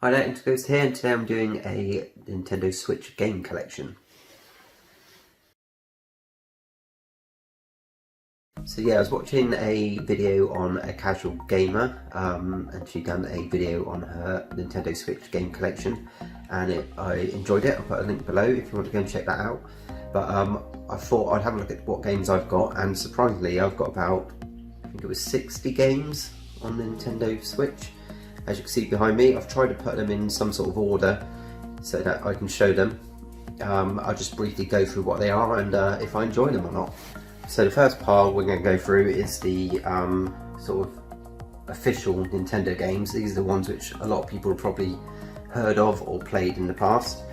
Hi there, Intego's here, and today I'm doing a Nintendo Switch game collection. So yeah, I was watching a video on a casual gamer, and she'd done a video on her Nintendo Switch game collection, and I enjoyed it. I'll put a link below if you want to go and check that out. But I thought I'd have a look at what games I've got, and surprisingly I've got about, I think it was 60 games on the Nintendo Switch. As you can see behind me, I've tried to put them in some sort of order so that I can show them. I'll just briefly go through what they are and if I enjoy them or not. So the first pile we're going to go through is the sort of official Nintendo games. These are the ones which a lot of people have probably heard of or played in the past.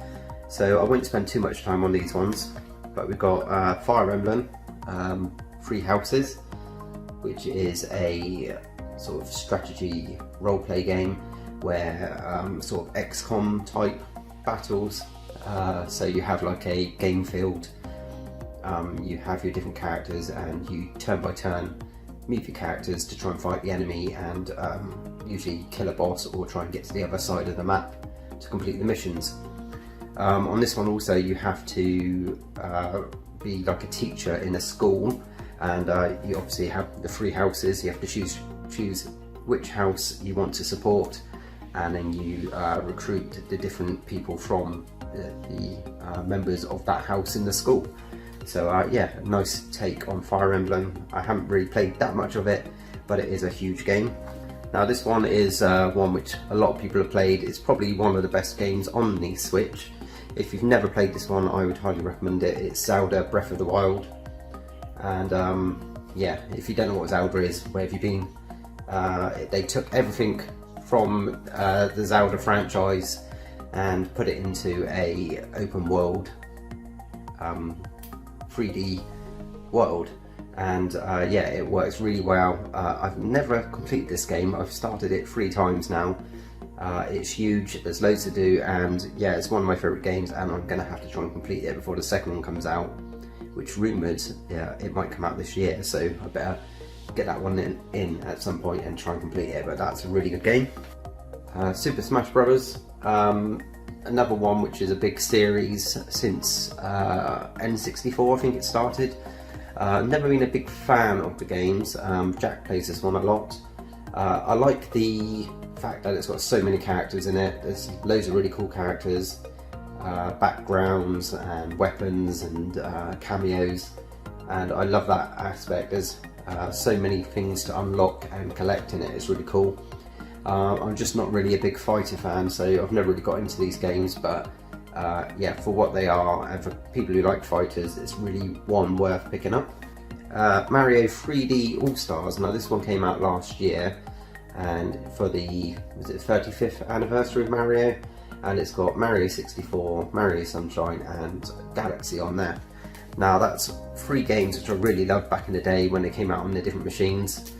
So I won't spend too much time on these ones, but we've got Fire Emblem, Three Houses, which is a sort of strategy role-play game where sort of XCOM type battles. So you have like a game field, you have your different characters and you turn by turn move your characters to try and fight the enemy and usually kill a boss or try and get to the other side of the map to complete the missions. On this one also you have to be like a teacher in a school, and you obviously have the three houses. You have to choose which house you want to support, and then you recruit the different people from the members of that house in the school. So yeah, a nice take on Fire Emblem. I haven't really played that much of it, but it is a huge game. Now this one is one which a lot of people have played. It's probably one of the best games on the Switch. If you've never played this one, I would highly recommend it. It's Zelda Breath of the Wild, and yeah, if you don't know what Zelda is, where have you been? They took everything from the Zelda franchise and put it into a open world 3D world, and yeah, it works really well. I've never completed this game. I've started it 3 times now. It's huge, there's loads to do, and yeah, it's one of my favourite games, and I'm going to have to try and complete it before the second one comes out, which rumoured, yeah, it might come out this year, so I better get that one in at some point and try and complete it. But that's a really good game. Super Smash Bros, another one which is a big series since N64, I think it started. Never been a big fan of the games. Jack plays this one a lot. I like the fact that it's got so many characters in it. There's loads of really cool characters, backgrounds and weapons and cameos, and I love that aspect. There's so many things to unlock and collect in it. It's really cool. I'm just not really a big fighter fan, so I've never really got into these games, but yeah, for what they are and for people who like fighters, it's really one worth picking up. Mario 3D AllStars. Now this one came out last year, and for the 35th anniversary of Mario, and it's got Mario 64, Mario Sunshine and Galaxy on there. Now that's 3 games which I really loved back in the day when they came out on the different machines.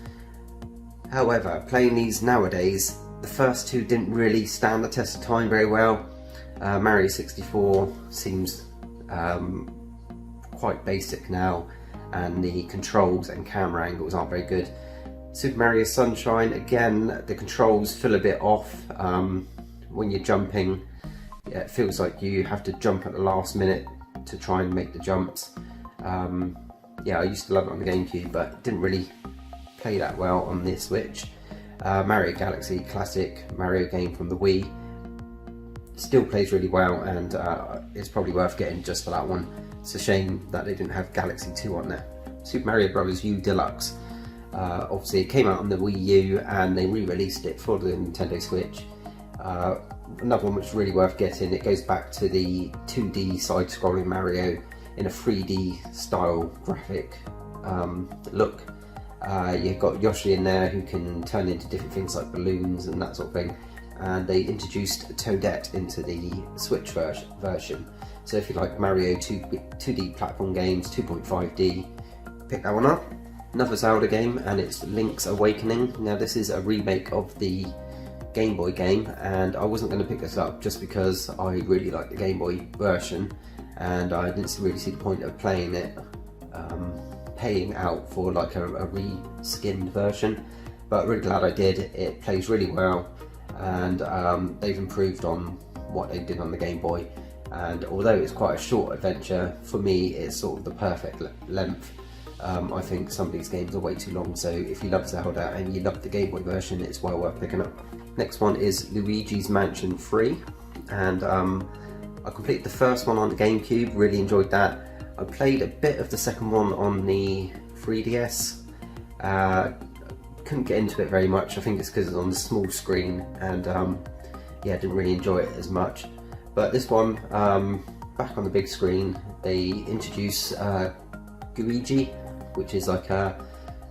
However, playing these nowadays, the first 2 didn't really stand the test of time very well. Mario 64 seems quite basic now, and the controls and camera angles aren't very good. Super Mario Sunshine, again, the controls feel a bit off. When you're jumping, yeah, it feels like you have to jump at the last minute to try and make the jumps. Yeah, I used to love it on the GameCube, but didn't really play that well on this Switch. Mario Galaxy, classic Mario game from the Wii, still plays really well, and it's probably worth getting just for that one. It's a shame that they didn't have Galaxy 2 on there. Super Mario Bros. U Deluxe. Obviously it came out on the Wii U and they re-released it for the Nintendo Switch. Another one which is really worth getting. It goes back to the 2D side-scrolling Mario in a 3D style graphic look. You've got Yoshi in there who can turn into different things like balloons and that sort of thing, and they introduced Toadette into the Switch version. So if you like Mario 2D platform games, 2.5D, pick that one up. Another Zelda game, and it's Lynx Awakening. Now this is a remake of the Game Boy game, and I wasn't going to pick this up just because I really like the Game Boy version, and I didn't really see the point of playing it, paying out for like a re-skinned version. But really glad I did. It plays really well. and they've improved on what they did on the Game Boy. And although it's quite a short adventure, for me it's sort of the perfect length. I think some of these games are way too long, so if you love Zelda and you love the Game Boy version, it's well worth picking up. Next one is Luigi's Mansion 3, and I completed the first one on the GameCube, really enjoyed that. I played a bit of the second one on the 3DS, couldn't get into it very much. I think it's because it's on the small screen, and yeah, didn't really enjoy it as much. But this one, back on the big screen, they introduce Luigi, which is like a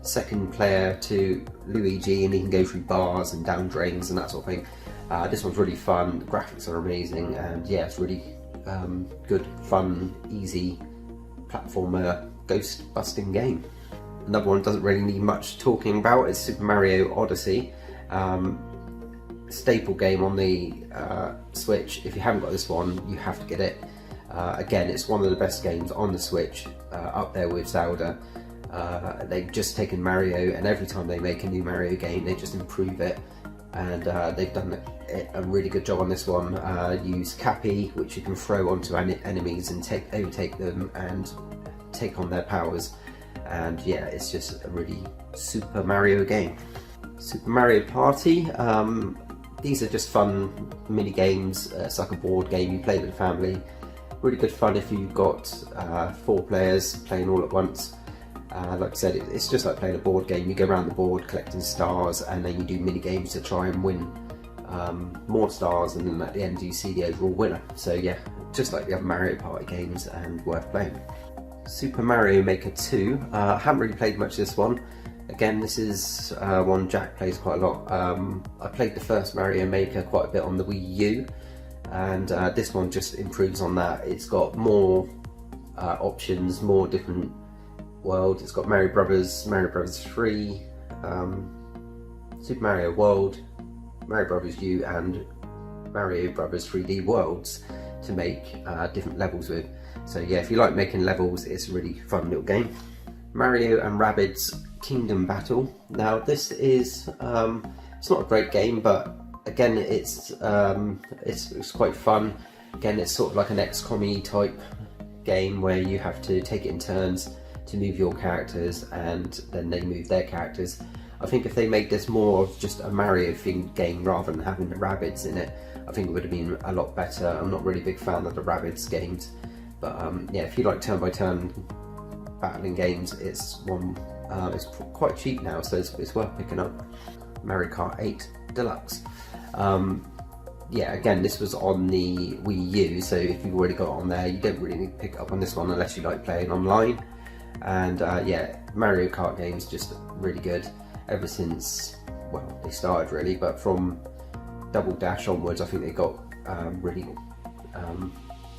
second player to Luigi, and he can go through bars and down drains and that sort of thing. This one's really fun, the graphics are amazing, and yeah, it's really good, fun, easy platformer ghost busting game. Another one doesn't really need much talking about is Super Mario Odyssey. Staple game on the Switch. If you haven't got this one, you have to get it. Again, it's one of the best games on the Switch, up there with Zelda. They've just taken Mario, and every time they make a new Mario game, they just improve it. And they've done a really good job on this one. Use Cappy, which you can throw onto enemies and overtake them and take on their powers. And yeah, it's just a really Super Mario game. Super Mario Party. These are just fun mini games. It's like a board game, you play with the family. Really good fun if you've got 4 players playing all at once. Like I said, it's just like playing a board game. You go around the board collecting stars, and then you do mini games to try and win more stars, and then at the end you see the overall winner. So yeah, just like the other Mario Party games, and worth playing. Super Mario Maker 2. I haven't really played much of this one. Again, this is one Jack plays quite a lot. I played the first Mario Maker quite a bit on the Wii U, and this one just improves on that. It's got more options, more different worlds. It's got Mario Brothers, Mario Brothers 3, Super Mario World, Mario Brothers U, and Mario Brothers 3D Worlds to make different levels with. So yeah, if you like making levels, it's a really fun little game. Mario and Rabbids Kingdom Battle. Now this is it's not a great game, but again it's quite fun. Again, it's sort of like an XCOM-y type game where you have to take it in turns to move your characters, and then they move their characters. I think if they made this more of just a Mario themed game rather than having the Rabbids in it, I think it would have been a lot better. I'm not really a big fan of the Rabbids games, but yeah, if you like turn-by-turn battling games, it's one. It's quite cheap now, so it's worth picking up. Mario Kart 8 Deluxe. Yeah, again, this was on the Wii U, so if you've already got it on there, you don't really need to pick it up on this one unless you like playing online. And yeah, Mario Kart games just really good ever since, well, they started really, but from Double Dash onwards, I think they got really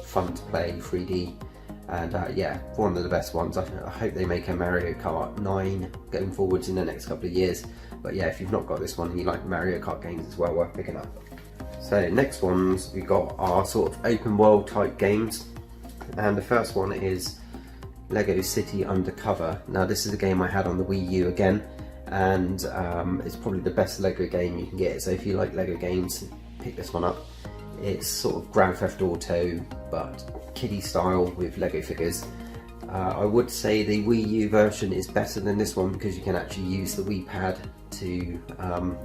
fun to play, 3D. And yeah, one of the best ones. I hope they make a Mario Kart 9 going forwards in the next couple of years. But yeah, if you've not got this one and you like Mario Kart games, it's well worth picking up. So next ones we got are sort of open world type games, and the first one is Lego City Undercover. Now this is a game I had on the Wii U again, and it's probably the best Lego game you can get. So if you like Lego games, pick this one up. It's sort of Grand Theft Auto, but kiddie style with Lego figures. I would say the Wii U version is better than this one because you can actually use the Wii Pad to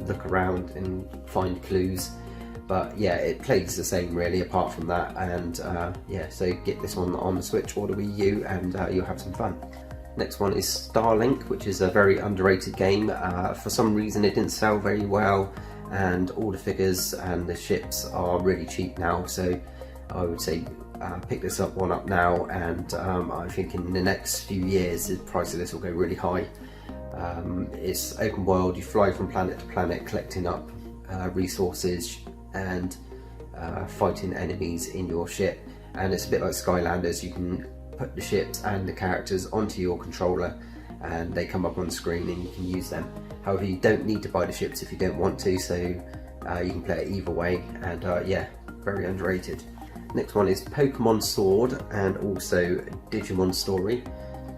look around and find clues. But yeah, it plays the same really apart from that, and yeah, so get this one on the Switch or the Wii U and you'll have some fun. Next one is Starlink, which is a very underrated game. For some reason it didn't sell very well, and all the figures and the ships are really cheap now, so I would say pick this one up now, and I think in the next few years the price of this will go really high. It's open world, you fly from planet to planet collecting up resources and fighting enemies in your ship, and it's a bit like Skylanders. You can put the ships and the characters onto your controller and they come up on the screen and you can use them. However, you don't need to buy the ships if you don't want to, so you can play it either way, and yeah, very underrated. Next one is Pokemon Sword and also Digimon Story.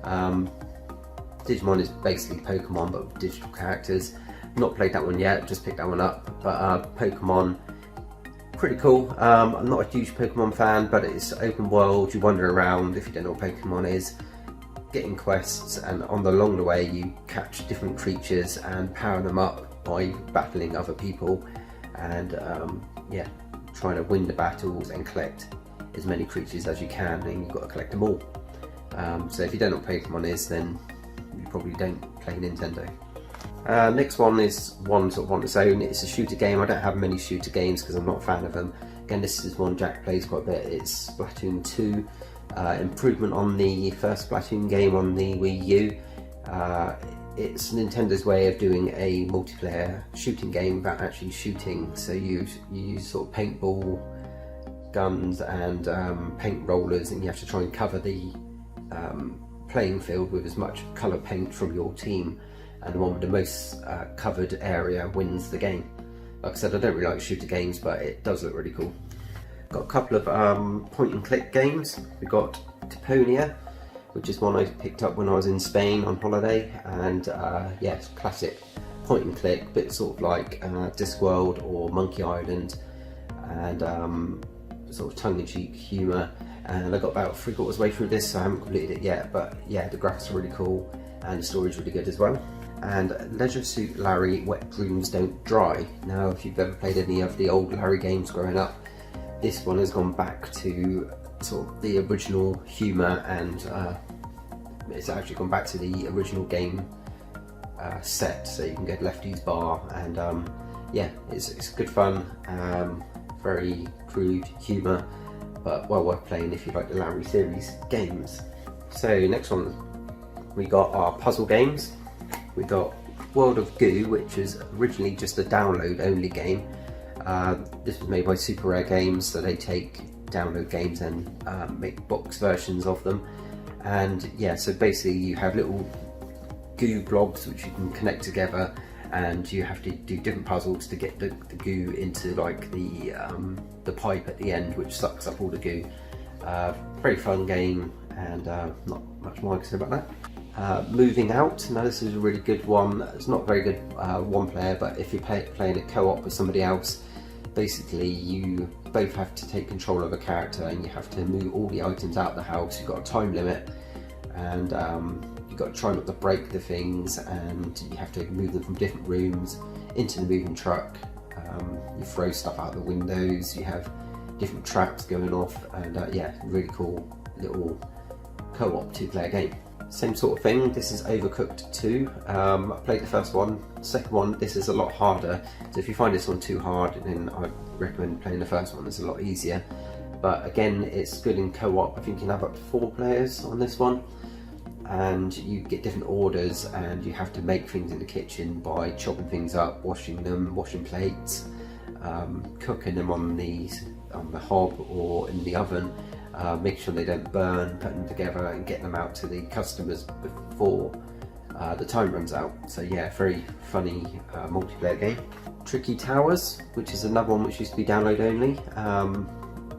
Digimon is basically Pokemon but with digital characters. Not played that one yet, just picked that one up. But Pokemon, pretty cool. I'm not a huge Pokemon fan, but it's open world. You wander around, if you don't know what Pokemon is, getting quests, and along the way you catch different creatures and power them up by battling other people, and yeah, trying to win the battles and collect as many creatures as you can, and you've got to collect them all. So if you don't know what Pokemon is, then you probably don't play Nintendo. Next one is one sort of on its own. It's a shooter game. I don't have many shooter games because I'm not a fan of them. Again, this is one Jack plays quite a bit. It's Splatoon II. Improvement on the first Splatoon game on the Wii U. It's Nintendo's way of doing a multiplayer shooting game without actually shooting. So you use sort of paintball guns and paint rollers, and you have to try and cover the playing field with as much colour paint from your team, and the one with the most covered area wins the game. Like I said, I don't really like shooter games, but it does look really cool. Got a couple of point and click games. We've got Taponia, which is one I picked up when I was in Spain on holiday, and yeah, it's classic point and click, bit sort of like Discworld or Monkey Island, and sort of tongue-in-cheek humour. And I got about 3/4 way through this, so I haven't completed it yet, but yeah, the graphics are really cool and the story's really good as well. And Leisure Suit Larry, Wet Dreams Don't Dry. Now, if you've ever played any of the old Larry games growing up, this one has gone back to sort of the original humour, and it's actually gone back to the original game set, so you can get Lefty's bar, and yeah, it's good fun, very crude humour, but well worth playing if you like the Larry series games. So next one, we got our puzzle games. We got World of Goo, which is originally just a download only game. This was made by Super Rare Games, so they take download games and make box versions of them. And yeah, so basically you have little goo blobs which you can connect together, and you have to do different puzzles to get the goo into like the pipe at the end, which sucks up all the goo. Very fun game, and not much more I can say about that. Moving Out. Now this is a really good one. It's not very good one player, but if you're playing it co-op with somebody else, basically you both have to take control of a character, and you have to move all the items out of the house. You've got a time limit, and you've got to try not to break the things, and you have to move them from different rooms into the moving truck. You throw stuff out the windows, you have different traps going off, and yeah, really cool little co-op 2-player game. Same sort of thing, this is Overcooked II. I played the first one. Second one, this is a lot harder, so if you find this one too hard, then I recommend playing the first one. It's a lot easier, but again, it's good in co-op. I think you can have up to 4 players on this one, and you get different orders, and you have to make things in the kitchen by chopping things up, washing them, washing plates, cooking them on the hob or in the oven, make sure they don't burn, put them together and get them out to the customers before the time runs out. So yeah, very funny multiplayer game. Tricky Towers, which is another one which used to be download only.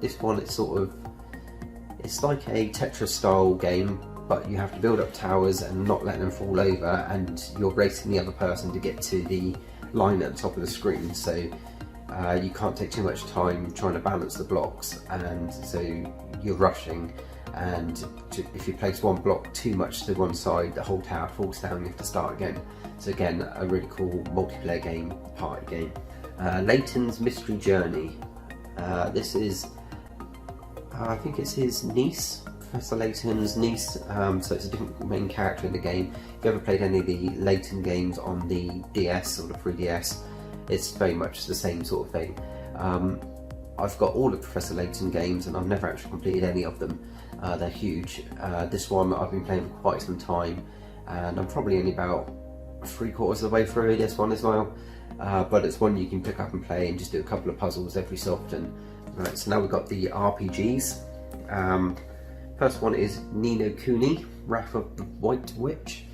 This one, it's like a Tetris style game, but you have to build up towers and not let them fall over, and you're racing the other person to get to the line at the top of the screen. So you can't take too much time trying to balance the blocks, and so you're rushing, and if you place one block too much to one side, the whole tower falls down, you have to start again. So again, a really cool multiplayer game, party game. Leightons Mystery Journey. This is, I think it's his niece, Professor Layton's niece, so it's a different main character in the game. If you ever played any of the Layton games on the DS or the 3DS, it's very much the same sort of thing. I've got all the Professor Layton games, and I've never actually completed any of them. They're huge. This one I've been playing for quite some time, and I'm probably only about 3/4 of the way through this one as well. But it's one you can pick up and play and just do a couple of puzzles every so often. Right, so now we've got the RPGs. First one is Ni no Kuni, Wrath of the White Witch.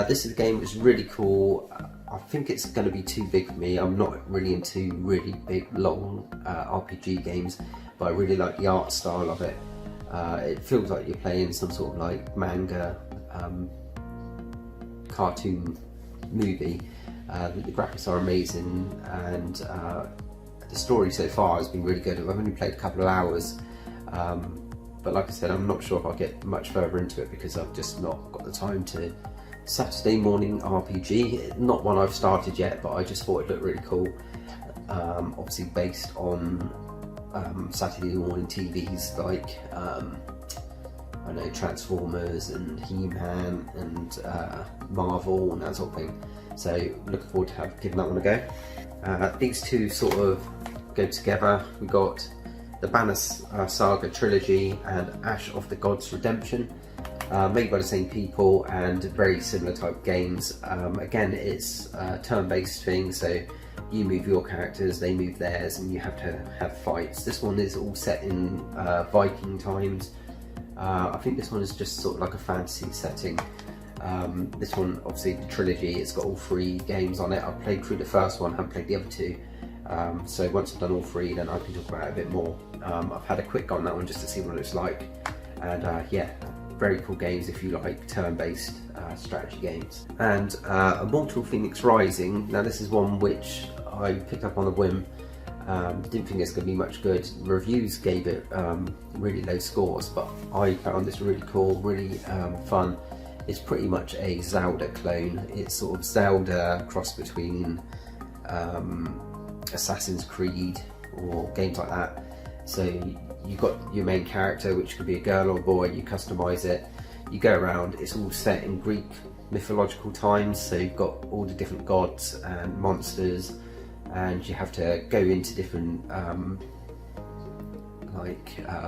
This is a game that's really cool. I think it's going to be too big for me. I'm not really into really big, long RPG games, but I really like the art style of it. It feels like you're playing some sort of like manga, cartoon movie, The graphics are amazing, and the story so far has been really good. I've only played a couple of hours, but like I said, I'm not sure if I'll get much further into it because I've just not got the time to. Saturday morning RPG, not one I've started yet, but I just thought it looked really cool. Obviously based on Saturday morning TVs like I know Transformers and He-Man and Marvel and that sort of thing. So looking forward to giving that one a go. These two sort of go together. We got the Banner Saga Trilogy and Ash of the Gods Redemption. Made by the same people and very similar type games. Again, it's a turn-based thing, so you move your characters, they move theirs, and you have to have fights. This one is all set in Viking times. I think this one is just sort of like a fantasy setting. This one, obviously the trilogy, it's got all 3 games on it. I've played through the first one, haven't played the other 2. So once I've done all 3, then I can talk about it a bit more. I've had a quick go on that one just to see what it's like, and yeah, very cool games if you like turn-based strategy games. And Immortal Phoenix Rising, now this is one which I picked up on a whim. Didn't think it's going to be much good. Reviews gave it really low scores, but I found this really cool, really fun. It's pretty much a Zelda clone. It's sort of Zelda cross between Assassin's Creed or games like that. So you've got your main character, which could be a girl or a boy, you customise it, you go around, it's all set in Greek mythological times, so you've got all the different gods and monsters, and you have to go into different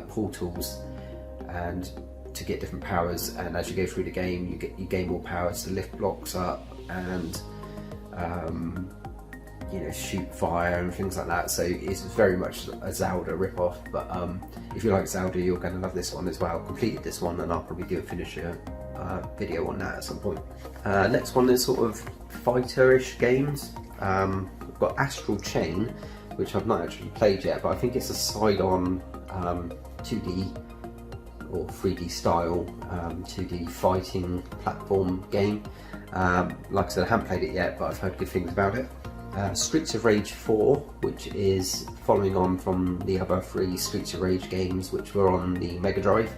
portals and to get different powers, and as you go through the game you gain more powers to lift blocks up and you know, shoot fire and things like that. So it's very much a Zelda rip-off, but if you like Zelda, you're going to love this one as well. Completed this one, and I'll probably do a finisher video on that at some point. Next one is sort of fighter-ish games. We've got Astral Chain, which I've not actually played yet, but I think it's a side-on 2D or 3D style 2D fighting platform game. Like I said, I haven't played it yet, but I've heard good things about it. Streets of Rage 4, which is following on from the other 3 Streets of Rage games which were on the Mega Drive.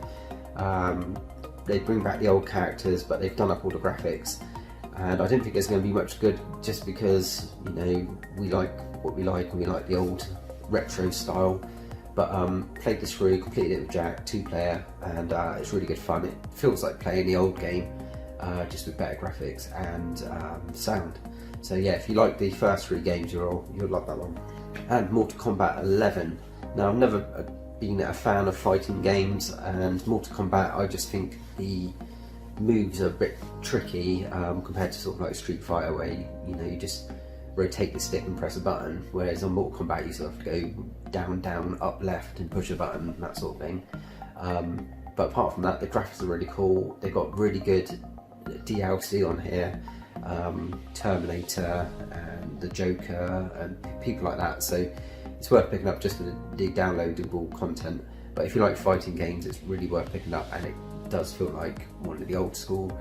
They bring back the old characters, but they've done up all the graphics, and I don't think it's going to be much good just because, you know, we like what we like and we like the old retro style. But played this through, completed it with Jack, 2-player, and it's really good fun. It feels like playing the old game, just with better graphics and sound. So yeah, if you like the first 3 games, you'll love that one. And Mortal Kombat 11. Now, I've never been a fan of fighting games, and Mortal Kombat, I just think the moves are a bit tricky compared to sort of like Street Fighter, where you know, you just rotate the stick and press a button, whereas on Mortal Kombat you sort of have to go down, down, up, left and push a button, that sort of thing. But apart from that, the graphics are really cool. They've got really good DLC on here. Terminator and the Joker and people like that, so it's worth picking up just for the downloadable content. But if you like fighting games, it's really worth picking up, and it does feel like one of the old school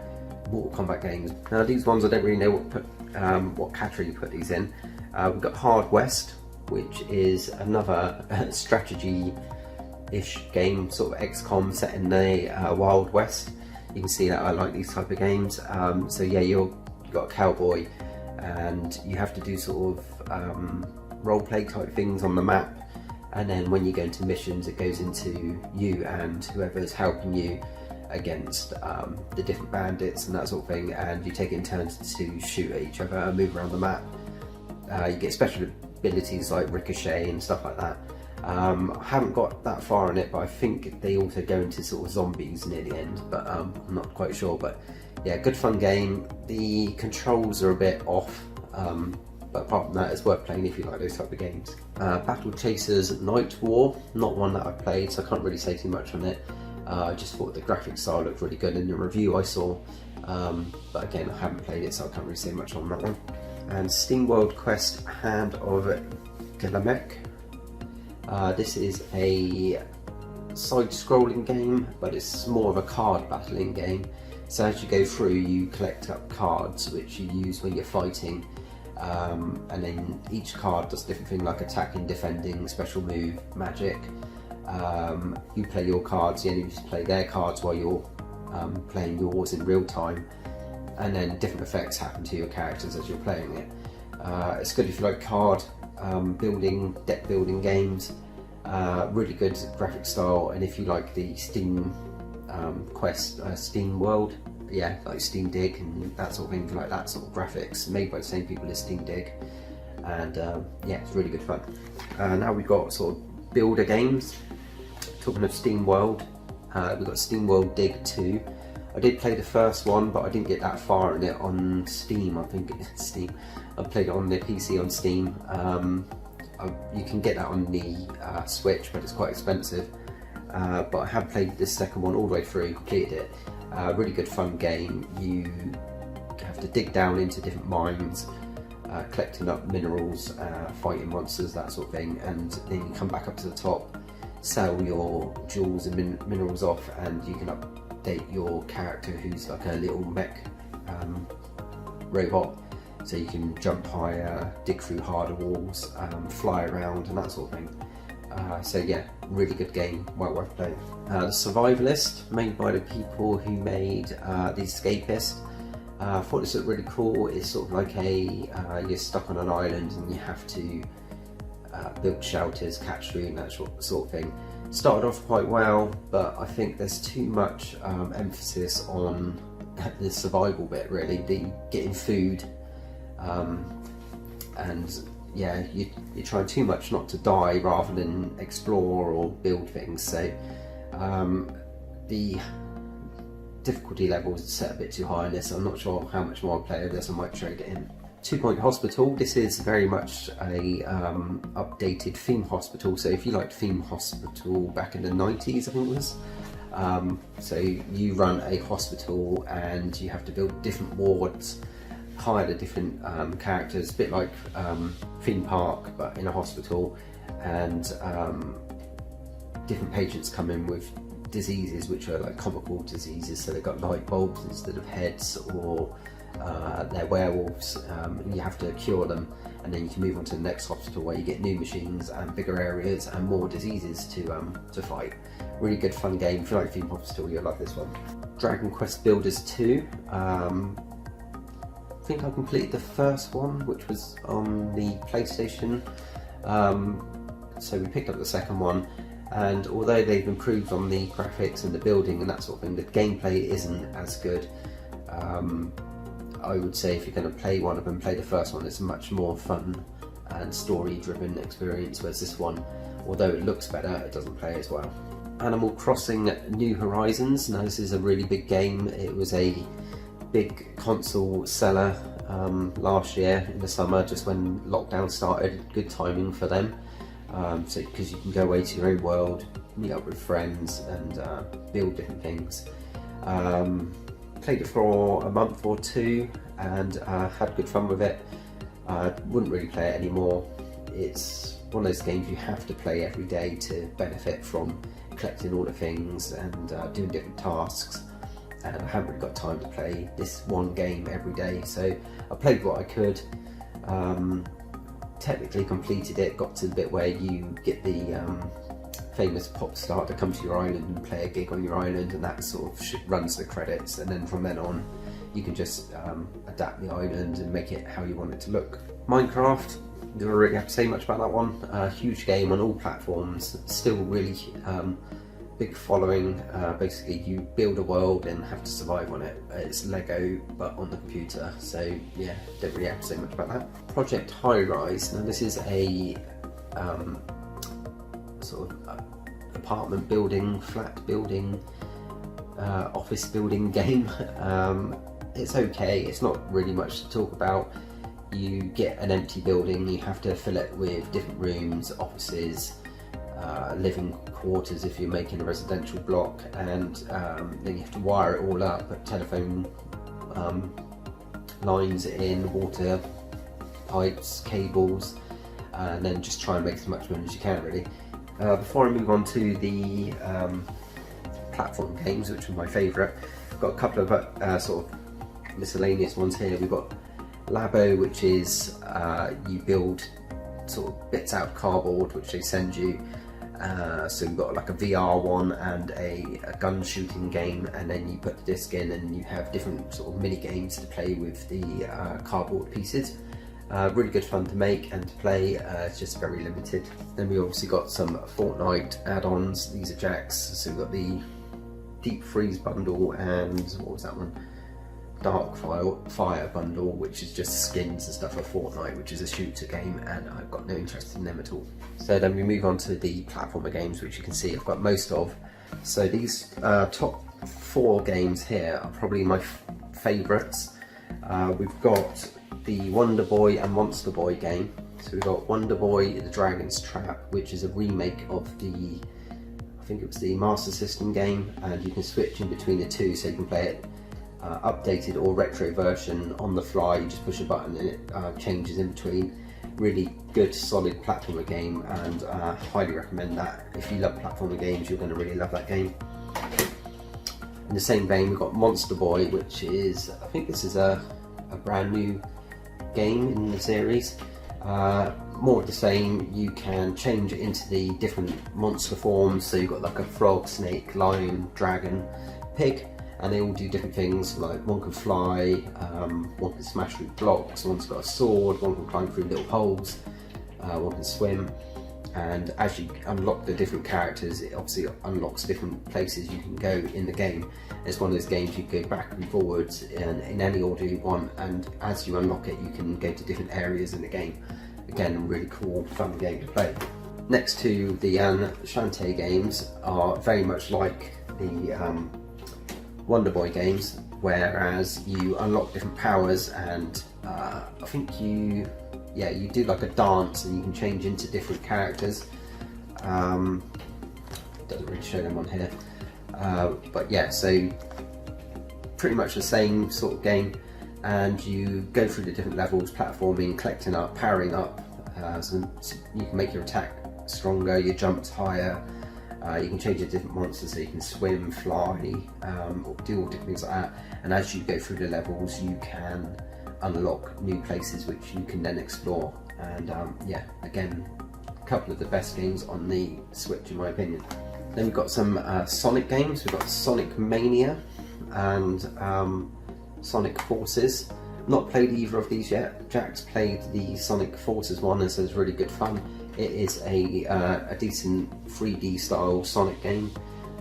Mortal Kombat games. Now these ones, I don't really know what category you put these in. We've got Hard West, which is another strategy-ish game, sort of XCOM set in the Wild West. You can see that I like these type of games. So yeah, you've got a cowboy, and you have to do sort of role-play type things on the map, and then when you go into missions, it goes into you and whoever's helping you against the different bandits and that sort of thing, and you take it in turns to shoot at each other and move around the map. You get special abilities like ricochet and stuff like that. I haven't got that far in it, but I think they also go into sort of zombies near the end, but I'm not quite sure. But yeah, good fun game. The controls are a bit off, but apart from that, it's worth playing if you like those type of games. Battle Chasers Night War, not one that I've played, so I can't really say too much on it. I just thought the graphic style looked really good in the review I saw, but again, I haven't played it, so I can't really say much on that one. And Steamworld Quest Hand of Mech. This is a side-scrolling game, but it's more of a card battling game. So as you go through, you collect up cards which you use when you're fighting, and then each card does a different thing, like attacking, defending, special move, magic. You play your cards, the enemies play their cards while you're playing yours in real time, and then different effects happen to your characters as you're playing it. It's good if you like card building, deck building games. Really good graphic style, and if you like the Steam Quest, Steamworld, yeah, like Steam Dig and that sort of thing, like that sort of graphics, made by the same people as Steam Dig, and yeah, it's really good fun. Now we've got sort of builder games. Talking of Steamworld, we've got Steamworld Dig 2. I did play the first one, but I didn't get that far in it on Steam. I think it's Steam. I played it on the PC on Steam. You can get that on the Switch, but it's quite expensive. But I have played this second one all the way through, completed it. Really good fun game. You have to dig down into different mines, collecting up minerals, fighting monsters, that sort of thing, and then you come back up to the top, sell your jewels and minerals off, and you can update your character, who's like a little mech robot, so you can jump higher, dig through harder walls, fly around and that sort of thing. So yeah, really good game, well worth playing. The Survivalist, made by the people who made The Escapist. I thought this looked really cool. It's sort of like you're stuck on an island and you have to build shelters, catch food, that sort of thing. Started off quite well, but I think there's too much emphasis on the survival bit, really, the getting food, and yeah, you're trying too much not to die rather than explore or build things. So the difficulty level is set a bit too high in this. I'm not sure how much more I'll play of this. I might trade it in. 2 Point Hospital. This is very much a updated theme hospital. So if you liked theme hospital back in the 90s, I think it was. So you run a hospital and you have to build different wards, hire the different characters, a bit like theme park but in a hospital, and different patients come in with diseases which are like comical diseases. So they've got light bulbs instead of heads, or they're werewolves, and you have to cure them, and then you can move on to the next hospital where you get new machines and bigger areas and more diseases to fight. Really good fun game. If you like Theme Hospital, you'll like this one. Dragon Quest Builders 2. I think I completed the first one, which was on the PlayStation. So we picked up the second one, and although they've improved on the graphics and the building and that sort of thing, the gameplay isn't as good. I would say if you're going to play one of them, play the first one. It's a much more fun and story-driven experience, whereas this one, although it looks better, it doesn't play as well. Animal Crossing New Horizons. Now this is a really big game. It was a big console seller last year in the summer, just when lockdown started. Good timing for them. So because you can go away to your own world, meet up with friends and build different things. Played it for a month or two and had good fun with it. Wouldn't really play it anymore. It's one of those games you have to play every day to benefit from collecting all the things and doing different tasks, and I haven't really got time to play this one game every day, so I played what I could. Technically completed it, got to the bit where you get the famous pop star to come to your island and play a gig on your island, and that sort of runs the credits, and then from then on you can just adapt the island and make it how you want it to look. Minecraft, don't really have to say much about that one. Huge game on all platforms, still really big following. Basically you build a world and have to survive on it. It's Lego but on the computer, so yeah, don't really have to say much about that. Project High Rise. Now this is a sort of apartment building, flat building, office building game. It's okay, it's not really much to talk about. You get an empty building, you have to fill it with different rooms, offices, living quarters if you're making a residential block, and then you have to wire it all up, put telephone lines in, water pipes, cables, and then just try and make as much money as you can, really. Before I move on to the platform games, which are my favourite, I've got a couple of sort of miscellaneous ones here. We've got Labo, which is you build sort of bits out of cardboard which they send you. So you've got like a VR one and a gun shooting game, and then you put the disc in and you have different sort of mini games to play with the cardboard pieces. Really good fun to make and to play, it's just very limited. Then we obviously got some Fortnite add-ons. These are Jack's, so we've got the Deep Freeze bundle and what was that one? Dark Fire bundle, which is just skins and stuff for Fortnite, which is a shooter game, and I've got no interest in them at all. So then we move on to the platformer games, which you can see I've got most of. So these top 4 games here are probably my favourites. We've got the Wonderboy and Monster Boy game. So we've got Wonderboy the Dragon's Trap, which is a remake of the, I think it was the Master System game, and you can switch in between the two, so you can play it updated or retro version on the fly. You just push a button and it changes in between. Really good solid platformer game, and highly recommend that. If you love platformer games, you're going to really love that game. In the same vein, we've got Monster Boy, which is, I think this is a brand new game in the series. More of the same. You can change it into the different monster forms, so you've got like a frog, snake, lion, dragon, pig, and they all do different things. Like one can fly, one can smash through blocks, one's got a sword, one can climb through little holes, one can swim. And as you unlock the different characters, it obviously unlocks different places you can go in the game. It's one of those games you go back and forwards in any order you want, and as you unlock it you can go to different areas in the game. Again, a really cool, fun game to play. Next to the Shantae games are very much like the Wonderboy games, whereas you unlock different powers, and I think you do like a dance and you can change into different characters. Doesn't really show them on here, but yeah, so pretty much the same sort of game, and you go through the different levels, platforming, collecting up, powering up, so you can make your attack stronger, your jumps higher. You can change the different monsters, so you can swim, fly, or do all different things like that. And as you go through the levels, you can unlock new places which you can then explore. And yeah, again, a couple of the best games on the Switch in my opinion. Then we've got some Sonic games. We've got Sonic Mania and Sonic Forces. Not played either of these yet. Jack's played the Sonic Forces one and says really good fun. It is a decent 3D style Sonic game,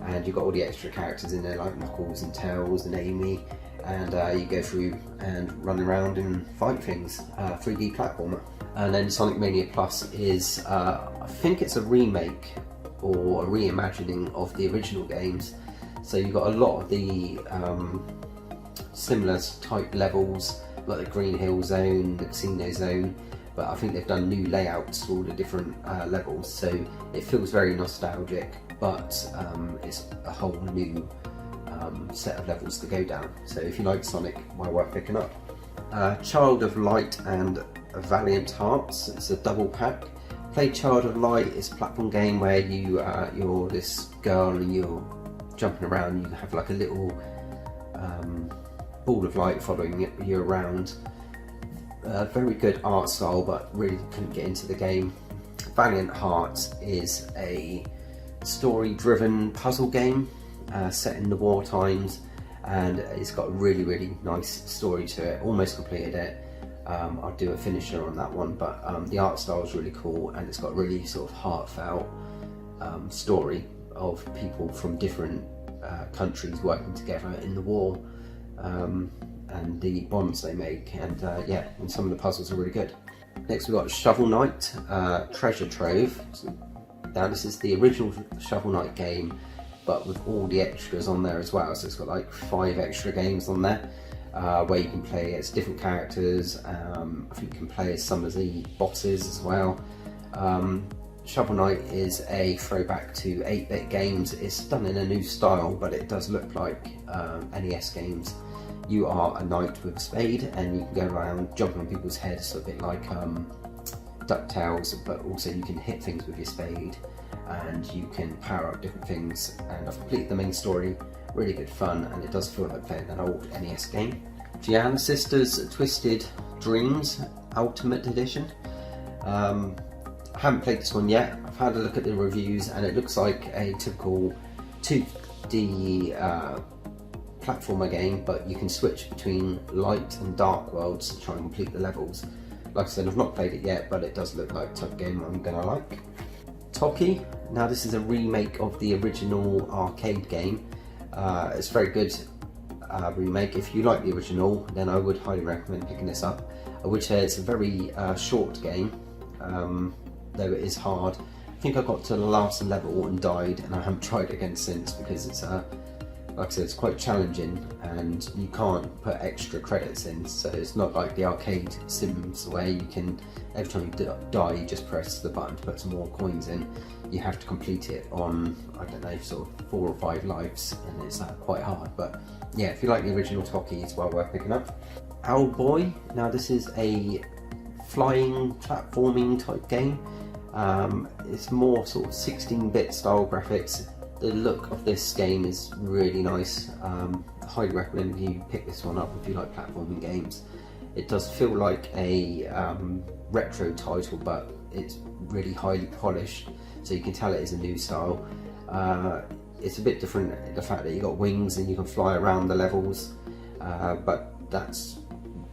and you've got all the extra characters in there like Knuckles and Tails and Amy, and you go through and run around and fight things. 3D platformer. And then Sonic Mania Plus is, I think it's a remake or a reimagining of the original games. So you've got a lot of the similar type levels, like the Green Hill Zone, the Casino Zone, but I think they've done new layouts for all the different levels, so it feels very nostalgic, but it's a whole new set of levels to go down. So if you like Sonic, well worth picking up. Child of Light and Valiant Hearts, it's a double pack. Play Child of Light, it's a platform game where you're this girl and you're jumping around, you have like a little ball of light following you around. Very good art style, but really couldn't get into the game. Valiant Hearts is a story-driven puzzle game set in the war times, and it's got a really nice story to it. Almost completed it. I'll do a finisher on that one, but the art style is really cool, and it's got a really sort of heartfelt story of people from different countries working together in the war. And the bonds they make, and yeah, and some of the puzzles are really good. Next we've got Shovel Knight Treasure Trove. Now this is the original Shovel Knight game, but with all the extras on there as well. So it's got like 5 extra games on there, where you can play as different characters. I think you can play as some of the bosses as well. Shovel Knight is a throwback to 8-bit games. It's done in a new style, but it does look like NES games. You are a knight with a spade, and you can go around jumping on people's heads, a bit like DuckTales, but also you can hit things with your spade, and you can power up different things. And I've completed the main story, really good fun, and it does feel like playing an old NES game. Gianna Sisters Twisted Dreams. Ultimate Edition. I haven't played this one yet. I've had a look at the reviews and it looks like a typical 2D platformer game, but you can switch between light and dark worlds to try and complete the levels. Like I said, I've not played it yet, but it does look like a type of game I'm gonna like. Toki. Now this is a remake of the original arcade game. It's a very good remake. If you like the original, then I would highly recommend picking this up. I would say it's a very short game, though it is hard. I think I got to the last level and died, and I haven't tried it again since because it's like I said, it's quite challenging and you can't put extra credits in, so it's not like the arcade sims where you can, every time you die you just press the button to put some more coins in. You have to complete it on, I don't know, sort of 4 or 5 lives, and it's quite hard. But yeah, if you like the original Toki, it's well worth picking up. Owlboy. Now this is a flying platforming type game. It's more sort of 16-bit style graphics. The look of this game is really nice. I highly recommend you pick this one up if you like platforming games. It does feel like a retro title, but it's really highly polished, so you can tell it is a new style. It's a bit different, the fact that you got wings and you can fly around the levels, but that's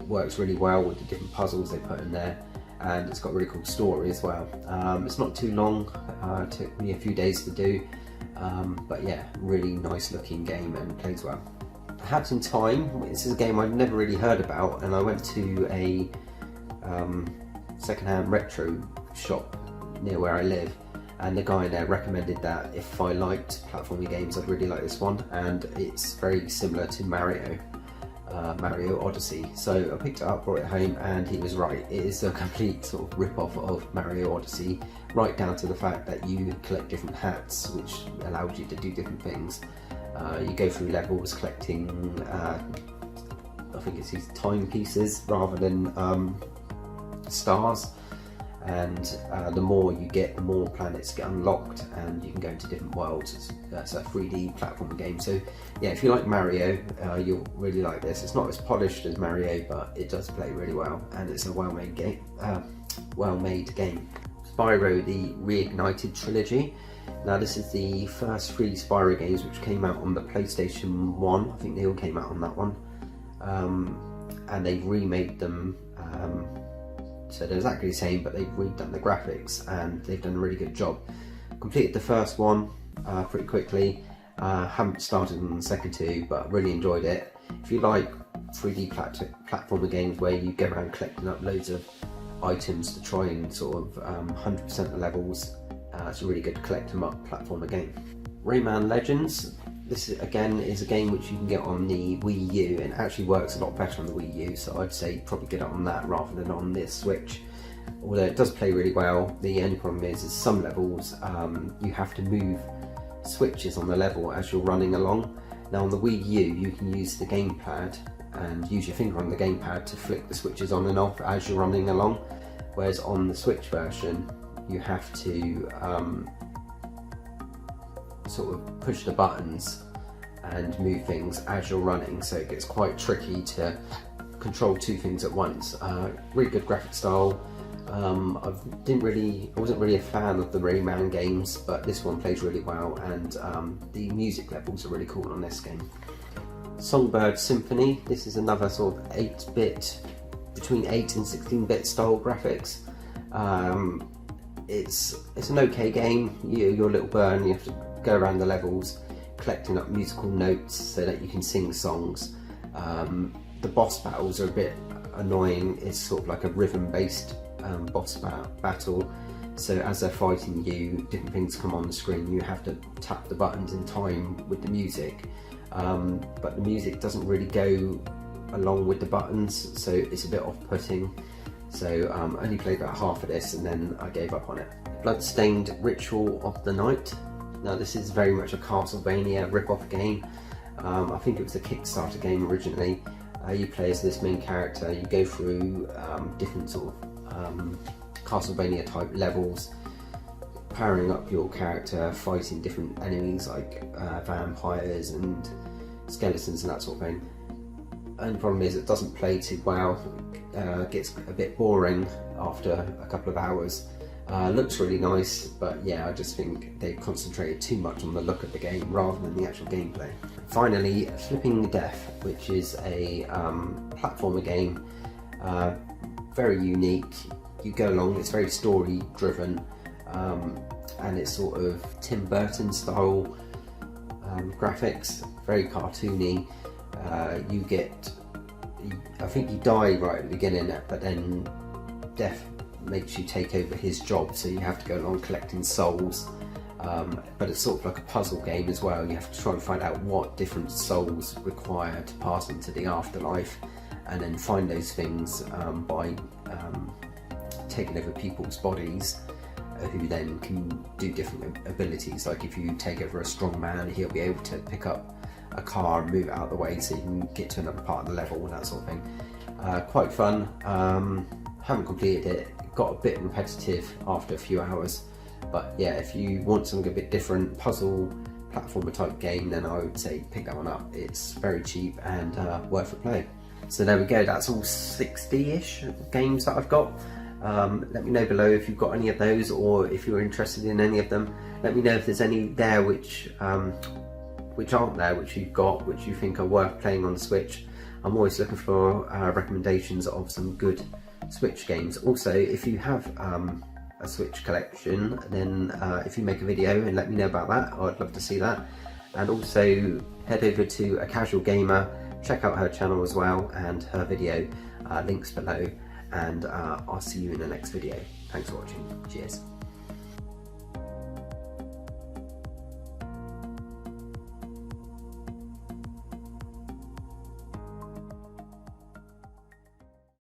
works really well with the different puzzles they put in there, and it's got a really cool story as well. It's not too long, it took me a few days to do. But yeah, really nice looking game and plays well. Hat in Time. This is a game I've never really heard about, and I went to a second-hand retro shop near where I live, and the guy there recommended that if I liked platforming games I'd really like this one, and it's very similar to Mario Odyssey. So I picked it up, brought it home, and he was right. It is a complete sort of rip-off of Mario Odyssey, right down to the fact that you collect different hats which allows you to do different things. You go through levels collecting, I think it's these timepieces rather than stars, and the more you get, the more planets get unlocked and you can go into different worlds. It's a 3D platform game, so yeah, if you like Mario, you'll really like this. It's not as polished as Mario, but it does play really well, and it's a well-made game. Spyro, the Reignited Trilogy. Now this is the first 3 Spyro games which came out on the PlayStation 1, I think they all came out on that one, and they've remade them, so they're exactly the same, but they've redone the graphics and they've done a really good job. Completed the first one pretty quickly, haven't started on the second 2, but really enjoyed it. If you like 3D platformer games where you go around collecting up loads of items to try and sort of 100% the levels, it's a really good collect 'em up platformer game. Rayman Legends. This again is a game which you can get on the Wii U, and it actually works a lot better on the Wii U, so I'd say probably get it on that rather than on this Switch. Although it does play really well, the only problem is some levels you have to move switches on the level as you're running along. Now on the Wii U you can use the gamepad and use your finger on the gamepad to flick the switches on and off as you're running along, whereas on the Switch version you have to sort of push the buttons and move things as you're running, so it gets quite tricky to control 2 things at once. Really good graphic style. I wasn't really a fan of the Rayman games, but this one plays really well, and the music levels are really cool on this game. Songbird Symphony. This is another sort of 8-bit, between 8 and 16-bit style graphics. It's an okay game. You're a little bird and you have to go around the levels collecting up musical notes so that you can sing songs. The boss battles are a bit annoying. It's sort of like a rhythm-based boss battle, so as they're fighting you, different things come on the screen. You have to tap the buttons in time with the music, but the music doesn't really go along with the buttons, so it's a bit off-putting. So I only played about half of this and then I gave up on it. Bloodstained Ritual of the Night. Now this is very much a Castlevania rip-off game. I think it was a Kickstarter game originally. You play as this main character, you go through different sort of Castlevania type levels, powering up your character, fighting different enemies like vampires and skeletons and that sort of thing. only problem is it doesn't play too well. Gets a bit boring after a couple of hours. Looks really nice, but yeah, I just think they've concentrated too much on the look of the game rather than the actual gameplay. Finally, Flipping Death, which is a platformer game, very unique. You go along, it's very story driven, and it's sort of Tim Burton style graphics, very cartoony. I think you die right at the beginning, but then Death makes you take over his job, so you have to go along collecting souls. But it's sort of like a puzzle game as well. You have to try and find out what different souls require to pass into the afterlife, and then find those things by taking over people's bodies, who then can do different abilities. Like if you take over a strong man, he'll be able to pick up a car and move it out of the way so you can get to another part of the level and that sort of thing. Quite fun. Haven't completed it. Got a bit repetitive after a few hours, but yeah, if you want something a bit different, puzzle platformer type game, then I would say pick that one up. It's very cheap and worth a play. So there we go, that's all 60-ish games that I've got. Let me know below if you've got any of those, or if you're interested in any of them. Let me know if there's any there which aren't there, which you've got, which you think are worth playing on the Switch. I'm always looking for recommendations of some good Switch games. Also, if you have a Switch collection, then if you make a video and let me know about that, I'd love to see that. And also head over to A Casual Gamer, check out her channel as well, and her video, links below, and I'll see you in the next video. Thanks for watching. Cheers.